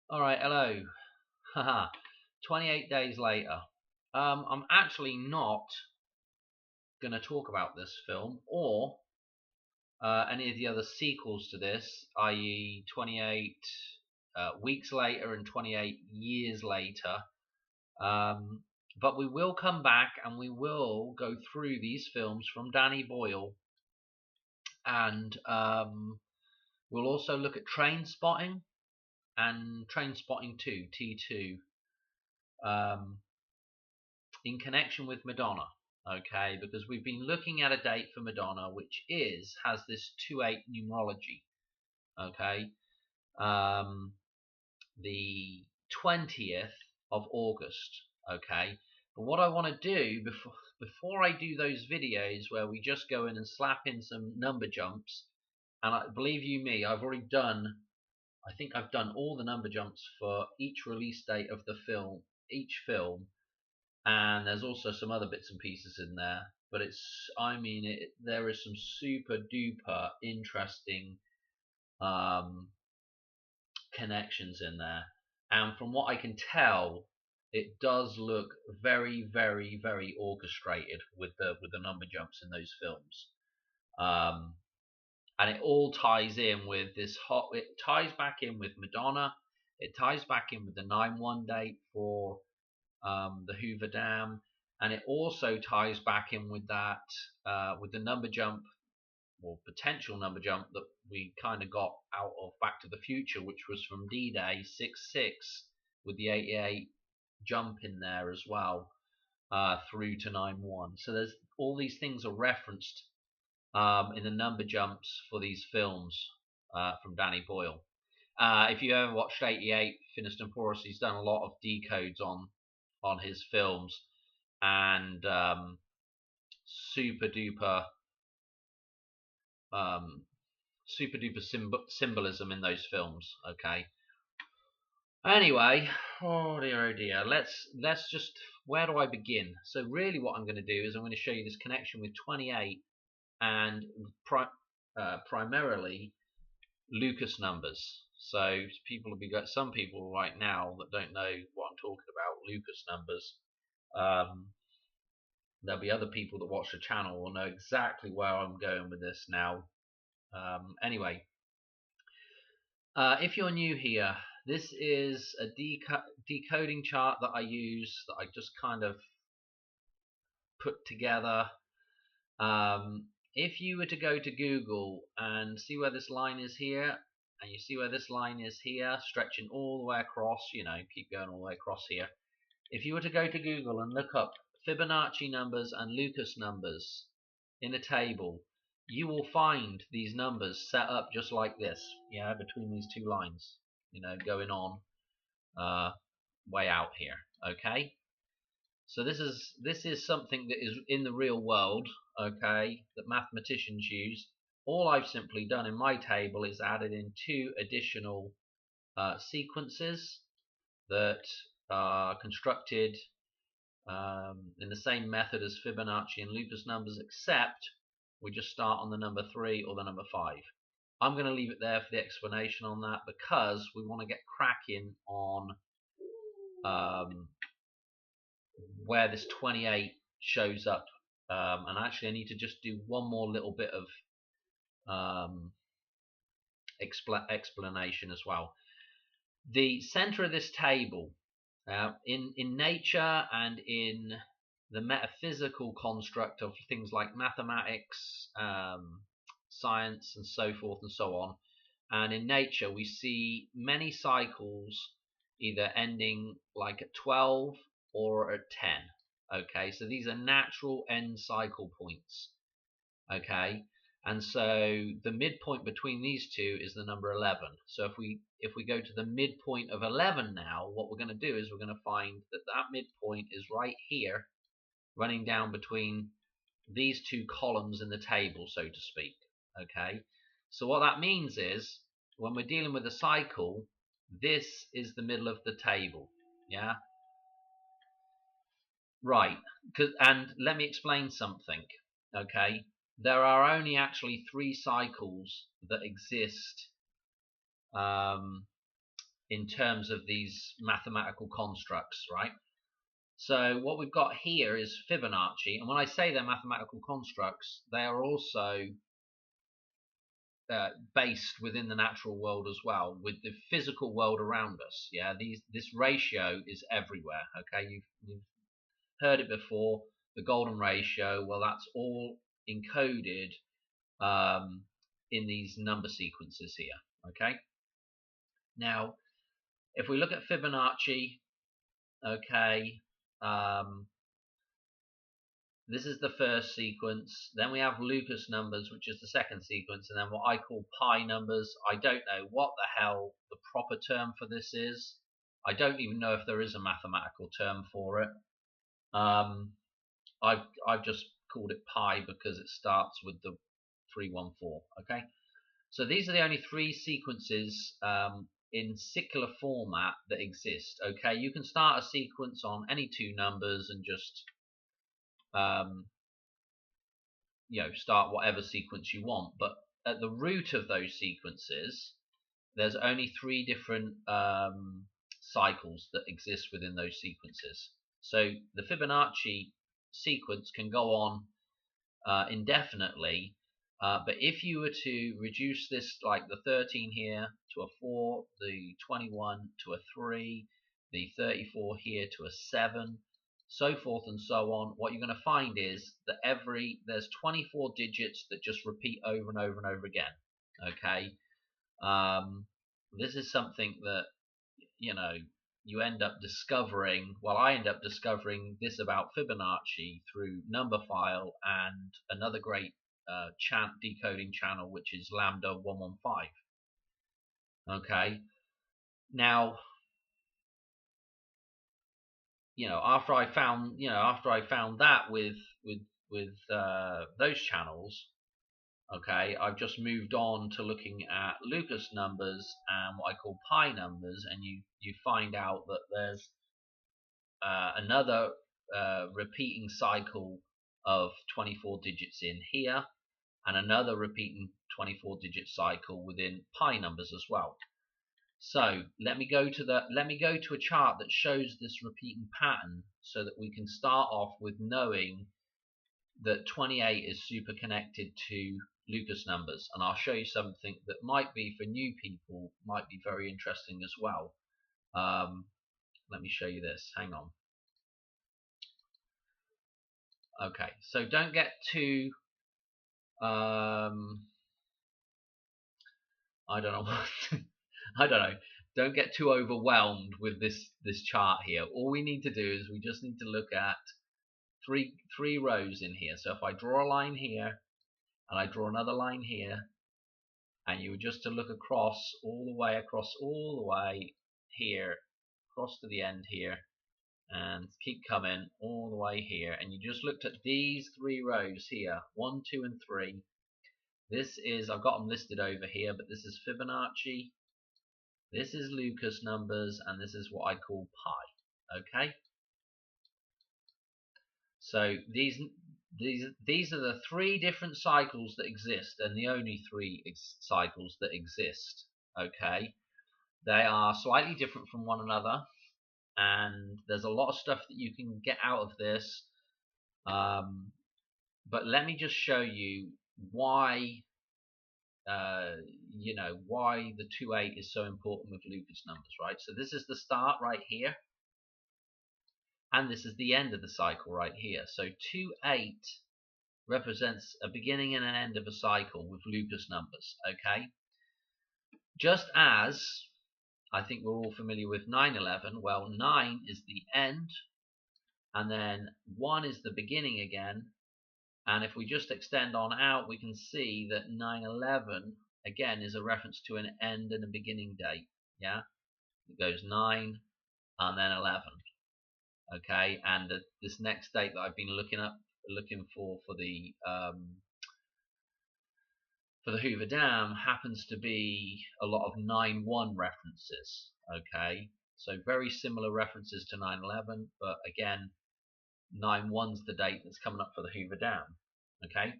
Alright, hello. Haha. 28 days later. I'm actually not going to talk about this film or any of the other sequels to this, i.e., 28 weeks later and 28 years later. But we will come back and we will go through these films from Danny Boyle, and we'll also look at Train Spotting and Train Spotting 2, T2. Um, in connection with Madonna, okay, because we've been looking at a date for Madonna which has this 2-8 numerology, okay, um, the 20th of August, okay. But what I want to do before I do those videos where we just go in and slap in some number jumps, and believe you me, I think I've done all the number jumps for each release date of the film, each film, and there's also some other bits and pieces in there. But there is some super duper interesting um, connections in there, and from what I can tell, it does look very, very, very orchestrated with the number jumps in those films. And it all ties in with this hot. It ties back in with Madonna. It ties back in with the 9/1 date for the Hoover Dam, and it also ties back in with that with the number jump or potential number jump that we kind of got out of Back to the Future, which was from D-Day 6/6 with the 88 jump in there as well, through to 9/1. So there's all these things are referenced in the number jumps for these films from Danny Boyle. If you ever watched 88 Finished and Porous, he's done a lot of decodes on his films, and super duper um, symbolism in those films. Okay. Anyway, oh dear. Let's just, where do I begin? So really, what I'm going to do is I'm going to show you this connection with 28 and primarily Lucas numbers. So some people right now that don't know what I'm talking about Lucas numbers. There'll be other people that watch the channel will know exactly where I'm going with this now. Anyway, if you're new here, this is a decoding chart that I use, that I just kind of put together. If you were to go to Google and see where this line is here, and you see where this line is here, stretching all the way across, keep going all the way across here. If you were to go to Google and look up Fibonacci numbers and Lucas numbers in a table, you will find these numbers set up just like this, between these two lines, going on way out here. Okay, so this is something that is in the real world, okay, that mathematicians use. All I've simply done in my table is added in two additional sequences that are constructed in the same method as Fibonacci and Lucas numbers, except we just start on the number 3 or the number 5. I'm going to leave it there for the explanation on that, because we want to get cracking on where this 28 shows up. And actually I need to just do one more little bit of explanation as well. The center of this table, in nature and in the metaphysical construct of things like mathematics, science, and so forth and so on, and in nature we see many cycles either ending like at 12 or at 10. Okay, so these are natural end cycle points. Okay, and so the midpoint between these two is the number 11. So if we go to the midpoint of 11 now, what we're going to do is we're going to find that midpoint is right here, running down between these two columns in the table, so to speak. Okay, so what that means is, when we're dealing with a cycle, this is the middle of the table. Yeah, right. And let me explain something. Okay, there are only actually 3 cycles that exist in terms of these mathematical constructs, right? So what we've got here is Fibonacci, and when I say they're mathematical constructs, they are also based within the natural world as well, with the physical world around us. Yeah, this ratio is everywhere. Okay, you've heard it before, the golden ratio. Well, that's all encoded in these number sequences here. Okay, now if we look at Fibonacci, okay, this is the first sequence. Then we have Lucas numbers, which is the second sequence, and then what I call pi numbers. I don't know what the hell the proper term for this is. I don't even know if there is a mathematical term for it. I've just called it pi because it starts with the 314. Okay, so these are the only three sequences in secular format that exist. Okay, you can start a sequence on any two numbers and just start whatever sequence you want, but at the root of those sequences there's only three different cycles that exist within those sequences. So the Fibonacci sequence can go on indefinitely, but if you were to reduce this, like the 13 here to a 4, the 21 to a 3, the 34 here to a 7, so forth and so on, what you're going to find is that there's 24 digits that just repeat over and over and over again. Okay, this is something that you end up discovering. Well, I end up discovering this about Fibonacci through Numberphile and another great decoding channel, which is Lambda 115. Okay, now after I found that with those channels, okay, I've just moved on to looking at Lucas numbers and what I call pi numbers, and you find out that there's another repeating cycle of 24 digits in here, and another repeating 24 digit cycle within pi numbers as well. So let me go to a chart that shows this repeating pattern, so that we can start off with knowing that 28 is super connected to Lucas numbers, and I'll show you something that might be, for new people, might be very interesting as well. Let me show you this. Hang on. Okay, so don't get too I don't know what I don't know. Don't get too overwhelmed with this chart here. All we need to do is we just need to look at three rows in here. So if I draw a line here and I draw another line here, and you were just to look across all the way here, across to the end here, and keep coming all the way here, and you just looked at these three rows here, 1, 2, and 3. This is, I've got them listed over here, but this is Fibonacci, this is Lucas numbers, and this is what I call pi. Okay, so these are the three different cycles that exist, and the only three cycles that exist. Okay, they are slightly different from one another, and there's a lot of stuff that you can get out of this, but let me just show you why why the 2-8 is so important with Lucas numbers, right? So this is the start right here, and this is the end of the cycle right here. So 2-8 represents a beginning and an end of a cycle with Lucas numbers. Okay, just as I think we're all familiar with 9/11. Well, 9 is the end, and then 1 is the beginning again. And if we just extend on out, we can see that 9/11 again is a reference to an end and a beginning date. Yeah, it goes 9 and then 11. Okay, and this next date that I've been looking for the Hoover Dam happens to be a lot of 9/1 references. Okay, so very similar references to 9/11, but again, 9/1's the date that's coming up for the Hoover Dam. Okay,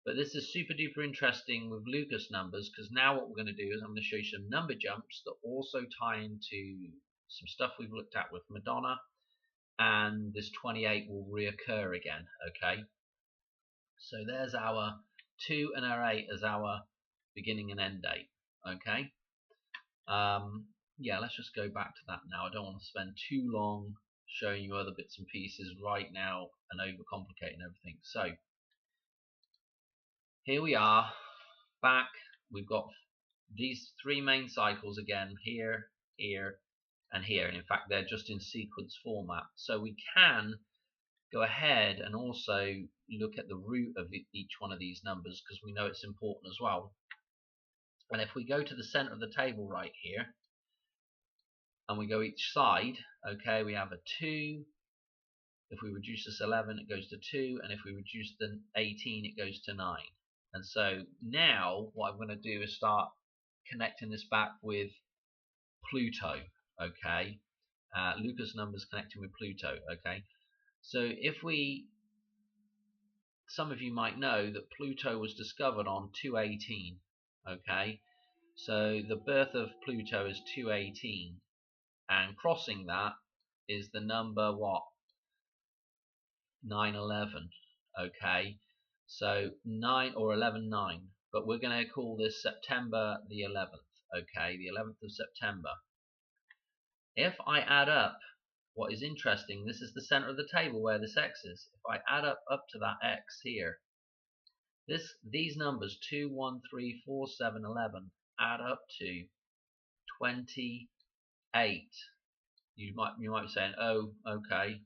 But this is super duper interesting with Lucas numbers, because now what we're going to do is I'm going to show you some number jumps that also tie into some stuff we've looked at with Madonna, and this 28 will reoccur again. Okay, so there's our 2 and our 8 as our beginning and end date. Okay, yeah, let's just go back to that now. I don't want to spend too long showing you other bits and pieces right now and overcomplicating everything. So here we are back. We've got these 3 main cycles again, here, here, and here, and in fact they're just in sequence format, so we can go ahead and also look at the root of each one of these numbers, because we know it's important as well. And if we go to the center of the table right here and we go each side, okay, we have a 2. If we reduce this 11, it goes to 2, and if we reduce the 18, it goes to 9. And so now what I'm going to do is start connecting this back with Pluto. Okay, Lucas numbers connecting with Pluto. Okay, so if we, some of you might know that Pluto was discovered on 218. Okay, so the birth of Pluto is 218, and crossing that is the number what, 911. Okay, so 9 or 11/9, but we're going to call this September the 11th. Okay, the 11th of September. If I add up, what is interesting, this is the center of the table where this X is. If I add up to that X here, these numbers 2, 1, 3, 4, 7, 11 add up to 28. You might be saying, oh, okay,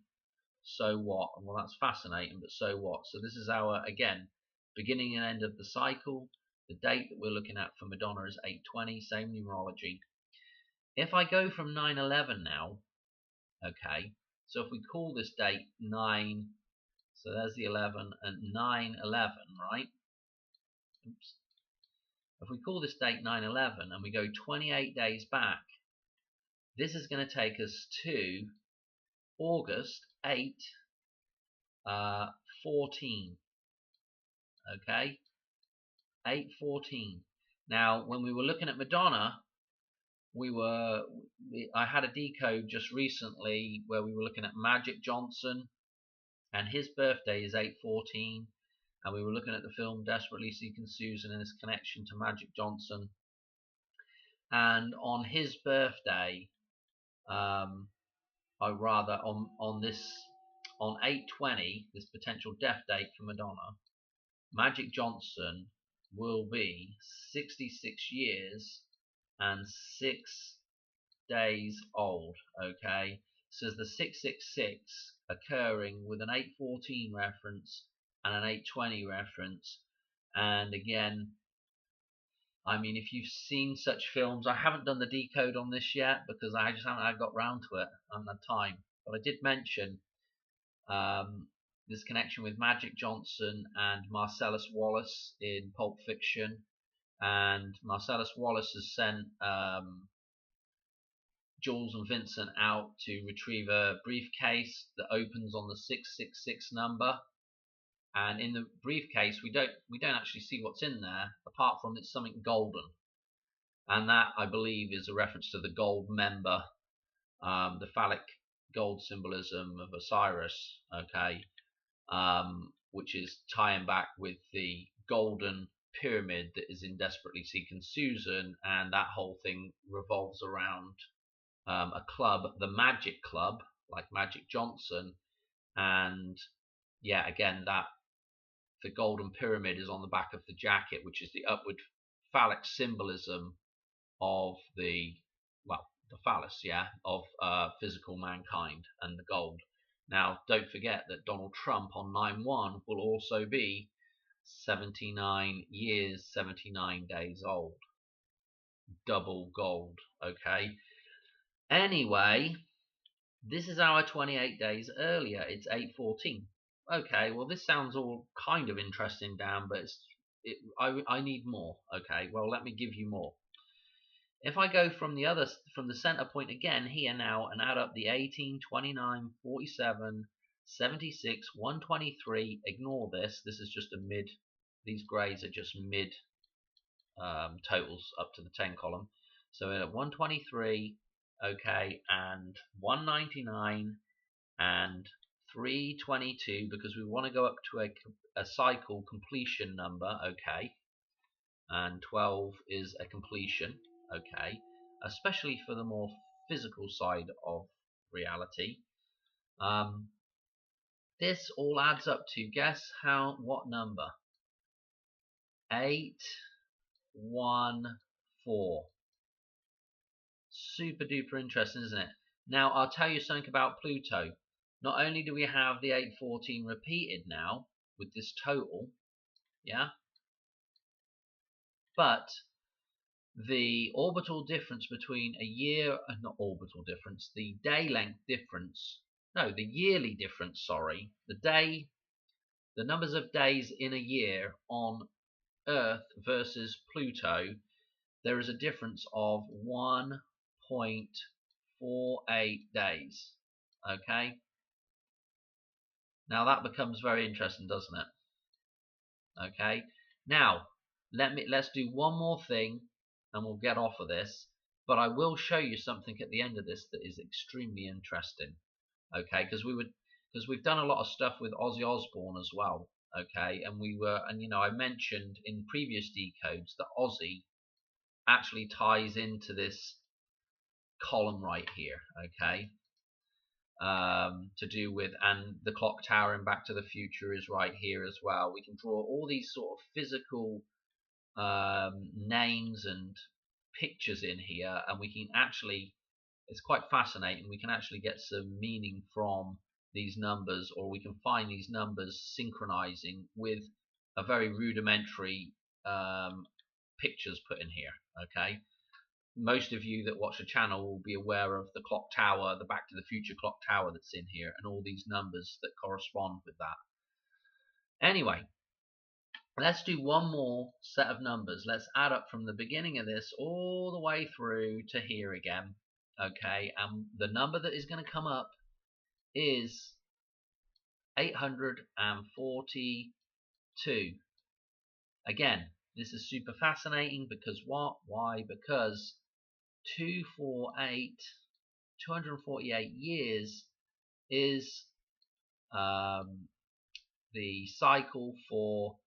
so what? Well, that's fascinating, but so what? So this is our, again, beginning and end of the cycle. The date that we're looking at for Madonna is 8/20, same numerology. If I go from 9/11 now, okay, so if we call this date 9, so there's the 11 and 9/11, right? Oops. If we call this date 9/11 and we go 28 days back, this is going to take us to August 8, 14. Okay, 8/14. Now, when we were looking at Madonna, I had a decode just recently where we were looking at Magic Johnson, and his birthday is 8/14, and we were looking at the film Desperately Seeking Susan and his connection to Magic Johnson. And on his birthday, on 8/20, this potential death date for Madonna, Magic Johnson will be 66 years and 6 days old. Okay, so the 666 occurring with an 8/14 reference and an 8/20 reference. And again, I mean, if you've seen such films, I haven't done the decode on this yet because I just haven't got round to it. I haven't had time, but I did mention this connection with Magic Johnson and Marcellus Wallace in Pulp Fiction. And Marcellus Wallace has sent Jules and Vincent out to retrieve a briefcase that opens on the 666 number, and in the briefcase we don't actually see what's in there apart from it's something golden, and that, I believe, is a reference to the gold member, the phallic gold symbolism of Osiris. Okay, which is tying back with the golden pyramid that is in Desperately Seeking Susan, and that whole thing revolves around a club, the Magic Club, like Magic Johnson. And yeah, again, that the golden pyramid is on the back of the jacket, which is the upward phallic symbolism of the phallus, yeah, of physical mankind, and the gold. Now, don't forget that Donald Trump on 9/1 will also be 79 years, 79 days old. Double gold, okay? Anyway, this is our 28 days earlier. It's 8/14. Okay, well, this sounds all kind of interesting, Dan, but I need more. Okay, well, let me give you more. If I go from the center point again here now and add up the 18, 29, 47, 76, 123, ignore this. This is just a these grays are just mid totals up to the 10 column. So at 123, okay, and 199 and 322, because we want to go up to a cycle completion number, okay, and 12 is a completion, okay, especially for the more physical side of reality. This all adds up to, guess what number? 814. Super duper interesting, isn't it? Now I'll tell you something about Pluto. Not only do we have the 814 repeated now with this total, yeah, but the orbital difference between a year, not orbital difference, the day length difference, no, the yearly difference, sorry, the numbers of days in a year on Earth versus Pluto, there is a difference of 1.48 days. Okay, now that becomes very interesting, doesn't it? Okay, now let's do one more thing and we'll get off of this, but I will show you something at the end of this that is extremely interesting. Okay, because we've done a lot of stuff with Ozzy Osbourne as well. Okay, and I mentioned in previous decodes that Ozzy actually ties into this column right here. Okay, to do with, and the clock tower in Back to the Future is right here as well. We can draw all these sort of physical names and pictures in here, and we can actually, it's quite fascinating, we can actually get some meaning from these numbers, or we can find these numbers synchronizing with a very rudimentary pictures put in here. Okay, most of you that watch the channel will be aware of the clock tower, the Back to the Future clock tower that's in here, and all these numbers that correspond with that. Anyway, let's do one more set of numbers. Let's add up from the beginning of this all the way through to here again. Okay, and the number that is going to come up is 842. Again, this is super fascinating because what? Why? Because 248 years is the cycle for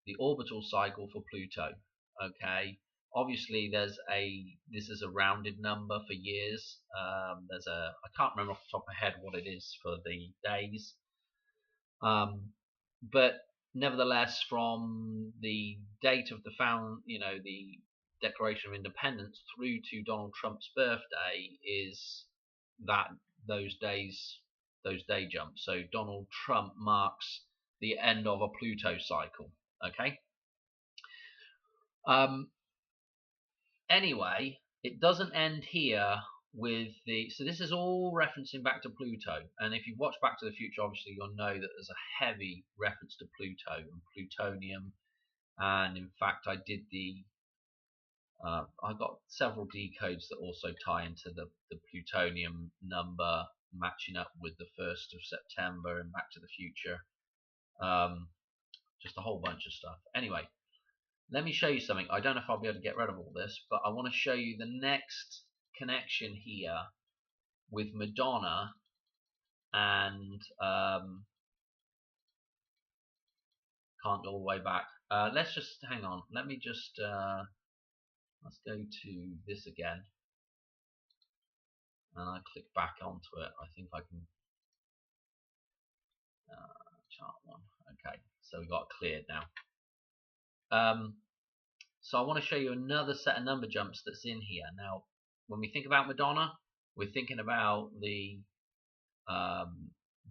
the orbital cycle for Pluto. Okay, obviously this is a rounded number for years. I can't remember off the top of my head what it is for the days, but nevertheless, from the date of the the Declaration of Independence through to Donald Trump's birthday is those day jumps. So Donald Trump marks the end of a Pluto cycle. Okay. Anyway, it doesn't end here with so this is all referencing back to Pluto, and if you watch Back to the Future, obviously you'll know that there's a heavy reference to Pluto and plutonium, and in fact I did I got several decodes that also tie into the plutonium number matching up with the 1st of September and Back to the Future. Just a whole bunch of stuff. Anyway, let me show you something. I don't know if I'll be able to get rid of all this, but I want to show you the next connection here with Madonna and can't go all the way back. Let's just hang on. Let me just let's go to this again, and I click back onto it. I think I can chart one. Okay, so we got it cleared now. So I want to show you another set of number jumps that's in here. Now, when we think about Madonna, we're thinking about the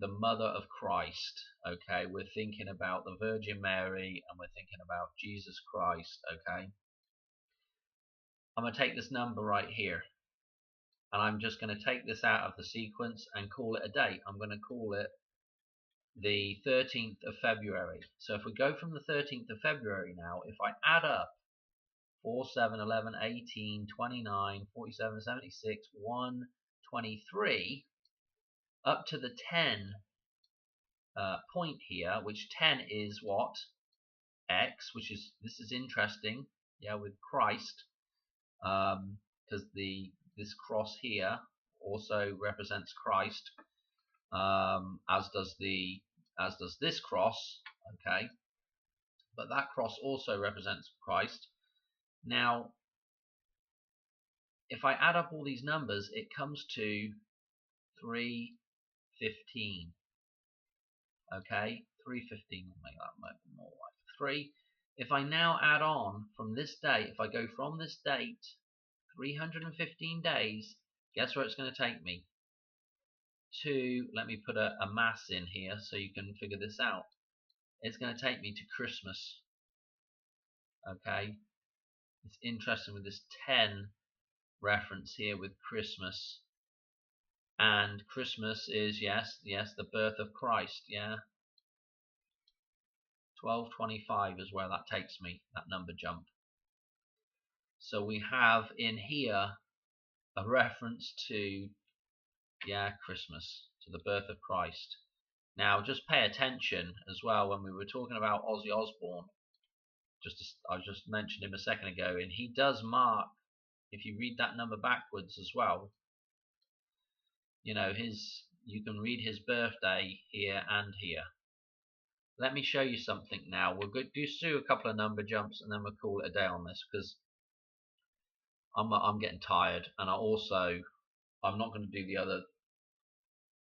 mother of Christ. Okay, we're thinking about the Virgin Mary, and we're thinking about Jesus Christ. Okay, I'm going to take this number right here, and I'm just going to take this out of the sequence and call it a date. I'm going to call it the 13th of February. So if we go from the 13th of February now, if I add up 4, 7, 11, 18, 29, 47, 76, 1, 23, up to the 10 point here, which 10 is what? X, which is, this is interesting, yeah, with Christ, because this cross here also represents Christ, as does this cross, okay, but that cross also represents Christ. Now, if I add up all these numbers, it comes to 315. Okay, 315 will make that more like 3. If I now add on from this date, if I go from this date 315 days, guess where it's going to take me? To, let me put a mass in here so you can figure this out. It's going to take me to Christmas. Okay, it's interesting with this 10 reference here with Christmas. And Christmas is, yes, the birth of Christ, yeah. 1225 is where that takes me, that number jump. So we have in here a reference to, yeah, Christmas, to the birth of Christ. Now, just pay attention as well when we were talking about Ozzy Osbourne. I just mentioned him a second ago, and he does mark, if you read that number backwards as well, you know, you can read his birthday here and here. Let me show you something now. We'll do a couple of number jumps and then we'll call it a day on this, because I'm getting tired, and I'm not going to do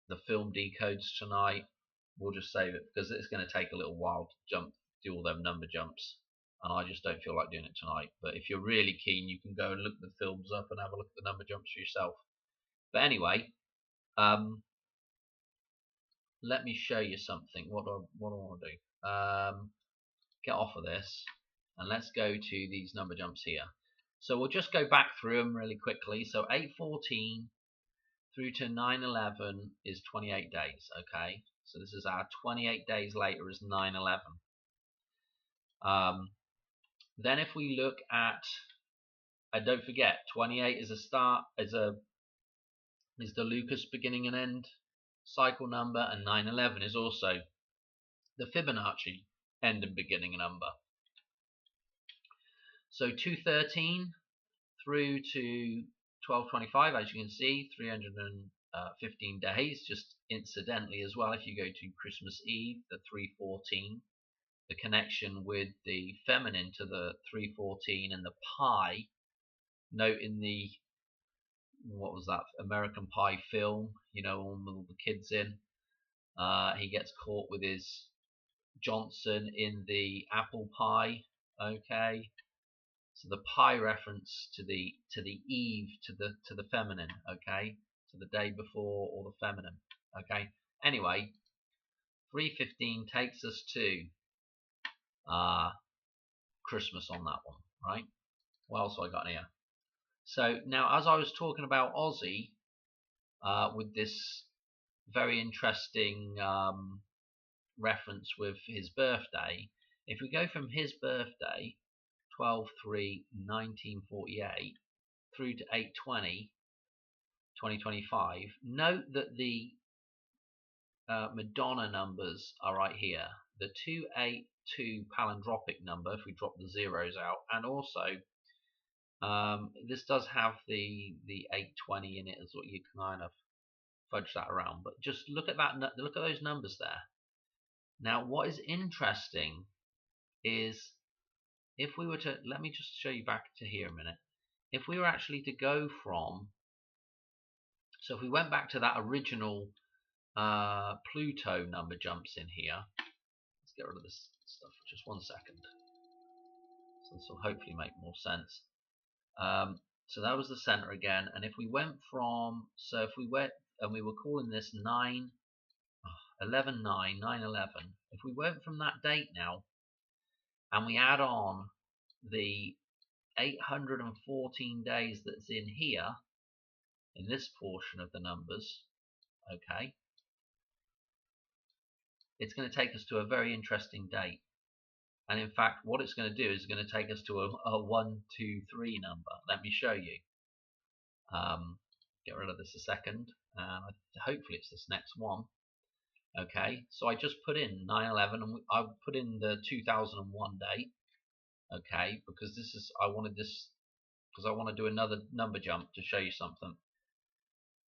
the film decodes tonight. We'll just save it because it's going to take a little while to do all them number jumps, and I just don't feel like doing it tonight. But if you're really keen, you can go and look the films up and have a look at the number jumps for yourself. But anyway, let me show you something. What do I want to do? Get off of this and let's go to these number jumps here. So we'll just go back through them really quickly. So 814 through to 911 is 28 days. Okay, so this is our 28 days later is 911. Then if we look at, and don't forget, 28 is the Lucas beginning and end cycle number, and 911 is also the Fibonacci end and beginning number. So 213 through to 1225, as you can see, 315 days. Just incidentally as well, if you go to Christmas Eve, the 314, the connection with the feminine to the 314 and the pi. Note in the, what was that, American Pie film, you know, all the kids in, he gets caught with his Johnson in the apple pie. Okay, so the pi reference to the eve, to the feminine. Okay, to the day before, or the feminine. Okay, anyway, 315 takes us to Christmas on that one, right? What else have I got here? So now, as I was talking about Ozzy, with this very interesting reference with his birthday, if we go from his birthday, 12/3/1948, through to 8/20/2025, note that the Madonna numbers are right here. The 282 palindromic number, if we drop the zeros out, and also this does have the 820 in it, as what you kind of fudge that around. But just look at that. Look at those numbers there. Now, what is interesting is, if we were to, let me just show you back to here a minute. If we were actually to go from, so if we went back to that original Pluto number jumps in here, let's get rid of this stuff for just 1 second. So this will hopefully make more sense. So that was the center again, and if we went from, so if we went, and we were calling this 9/11, if we went from that date now, and we add on the 814 days that's in here, in this portion of the numbers, okay, it's going to take us to a very interesting date. And in fact, what it's going to do is going to take us to a 1, 2, 3 number. Let me show you. Get rid of this a second, and hopefully it's this next one. Okay, so I just put in 9/11, and I put in the 2001 date. Okay, because I wanted this because I want to do another number jump to show you something.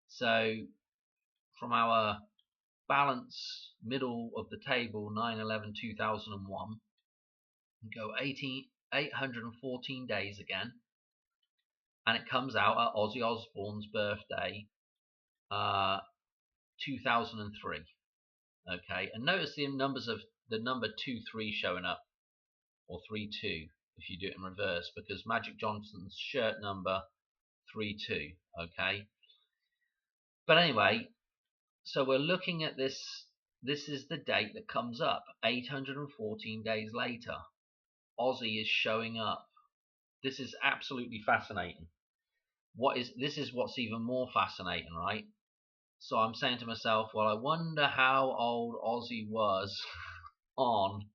So from our balance middle of the table, 9/11/2001, go 814 days again, and it comes out at Ozzy Osbourne's birthday, 2003. Okay, and notice the numbers of the number 23 showing up, or 32 if you do it in reverse, because Magic Johnson's shirt number 32. Okay, but anyway, so we're looking at this. This is the date that comes up 814 days later. Ozzy is showing up. This is absolutely fascinating. This is what's even more fascinating, right? So I'm saying to myself, well, I wonder how old Ozzy was on,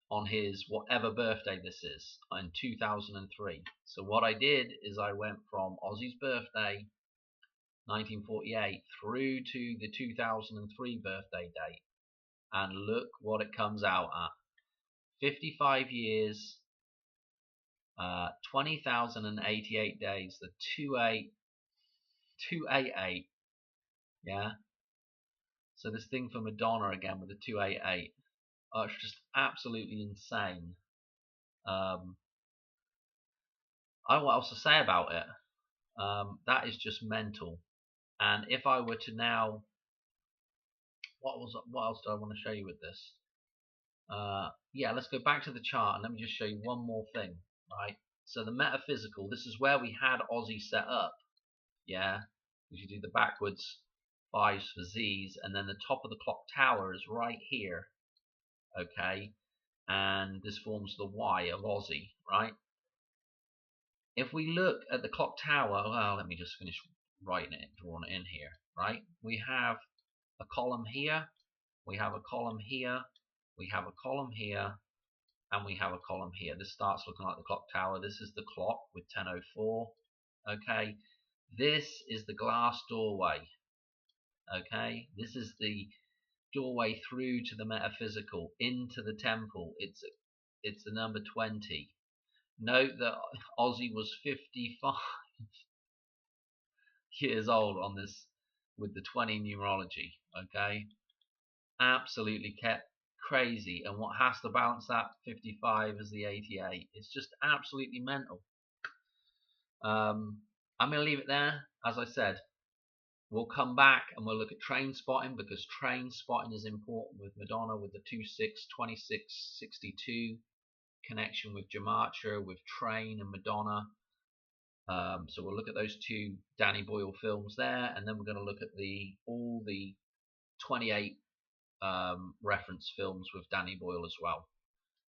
on his whatever birthday this is in 2003. So what I did is I went from Ozzy's birthday, 1948, through to the 2003 birthday date, and look what it comes out at. 55 years, 20,088 days, the 288, yeah. So this thing for Madonna again with the 288, it's just absolutely insane. I don't know what else to say about it. That is just mental. And if I were to now, what else do I want to show you with this? Yeah, let's go back to the chart and let me just show you one more thing, right? So the metaphysical, this is where we had Ozzy set up, yeah? If you do the backwards 5s for Z's, and then the top of the clock tower is right here, okay? And this forms the Y of Ozzy, right? If we look at the clock tower, well, let me just finish writing it, drawing it in here, right? We have a column here, we have a column here, we have a column here, and we have a column here. This starts looking like the clock tower. This is the clock with 10:04. Okay, this is the glass doorway. Okay, this is the doorway through to the metaphysical, into the temple. It's the number 20. Note that Ozzy was 55 years old on this with the 20 numerology. Okay, absolutely kept crazy. And what has to balance that 55 is the 88. It's just absolutely mental. I'm going to leave it there. As I said, we'll come back and we'll look at train spotting, because train spotting is important with Madonna, with the 2662 connection with Gematria, with Train and Madonna. So we'll look at those two Danny Boyle films there, and then we're going to look at all the 28 reference films with Danny Boyle as well.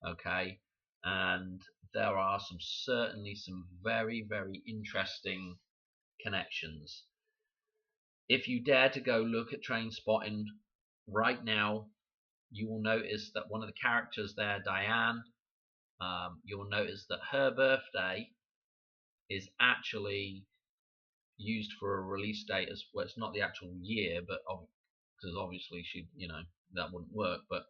Okay, and there are certainly some very, very interesting connections. If you dare to go look at Train Spotting right now, you will notice that one of the characters there, Diane, you'll notice that her birthday is actually used for a release date as well. It's not the actual year, but because obviously that wouldn't work, but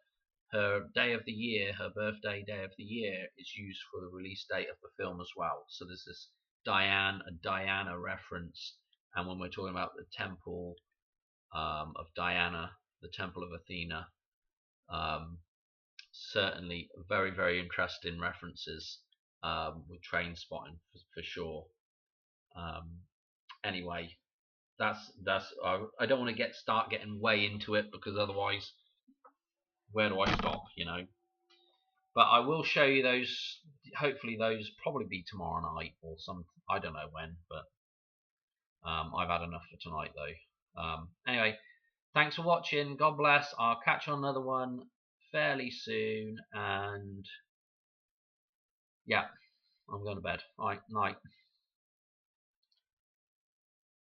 her day of the year, her birthday day of the year, is used for the release date of the film as well. So there's this Diana reference, and when we're talking about the temple of Diana, the temple of Athena, certainly very, very interesting references with Train Spotting for sure. Anyway, that's I don't want to start getting way into it, because otherwise, where do I stop? But I will show you those. Hopefully, those probably be tomorrow night or I don't know when, but I've had enough for tonight though. Anyway, thanks for watching. God bless. I'll catch you on another one fairly soon, and yeah, I'm going to bed. All right, night.